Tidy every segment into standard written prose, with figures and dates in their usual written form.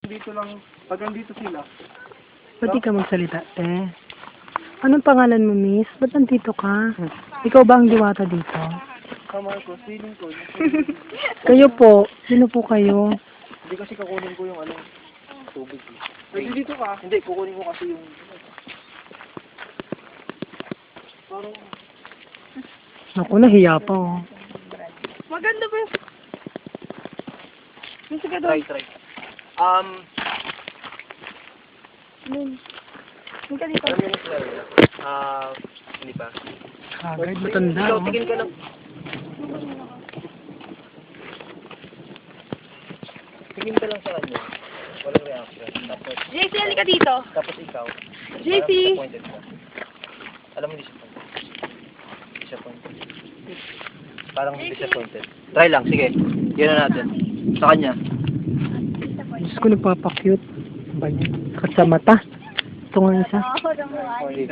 dito lang, pag andito sila. Ba't di ka magsalita, te? Anong pangalan mo, miss? Ba't nandito ka? Ikaw ba ang diwata dito? Tama ko, feeling ko. Kayo po. Sino po kayo? Hindi kasi kukunin ko yung ano, tubig. Pwede dito ka? Hindi, kukunin ko kasi yung... Parang... Naku, nahiya pa, oh. Maganda ba yun? Yung sige doon. Try. Yung ka dito. Alam mo yung sila, hindi pa. Kagad, matanda, Ikaw, oh. tingin ka lang. Tingin ka lang sa kanya. Walang reaction. Tapos, JC, halika dito. tapos ikaw. JC! Parang disappointed ka. Alam mo disappointed. Disappointed. Parang disappointed. Try lang, sige. Yun na natin. Sa kanya. Diyos ko, nagpapakyut. Ba yan? Kat sa mata. Ito nga isa. Okay.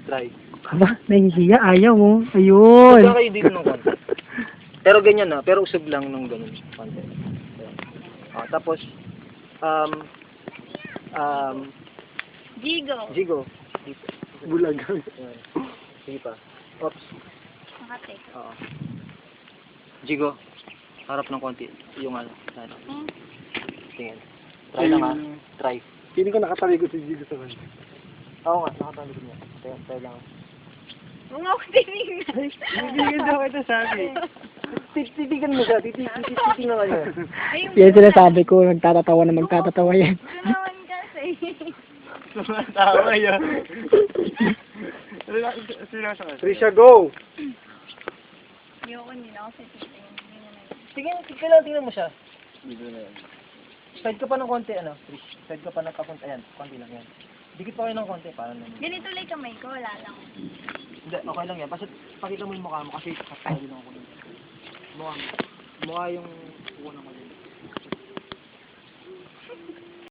Try. Aba, nahihiya. Ayaw, oh. Huwag Ayun. kayo dito ng konti. Pero ganyan na. Pero usog lang ng ganun. Konti. Tapos, Jigo. Dito. Bulagan. Yan. Sige pa. Oops. Makate. Oo. Jigo. Harap ng konti. Yung ano. Sana. Tingin. Try lang ha. Try. Feeling ko nakatalikod si Jigo sa kanya. Oo nga. Nakatalikod niya. Try lang. Huwag ako tinignan. Bibigyan daw ito sabi. Titigan mo siya. Titigan ka niya. Ayun. Yan sinasabi ko, nagtatatawa na magtatatawa yan. Ito naman kasi. Tama yan. Trisha, go! Ayoko nila kasi titignan. Tingnan mo siya. Side ka pa ng konti, ano? Trish, side ka pa ng kapunta. Ayan, konti lang yan. Dikit pa kayo ng konti, para naman. Ganito lang kamay ko, wala lang. Hindi, okay lang yan. Basta pakita mo yung mukha mo kasi kakaya din ako. Mukha yung kukunan ko din.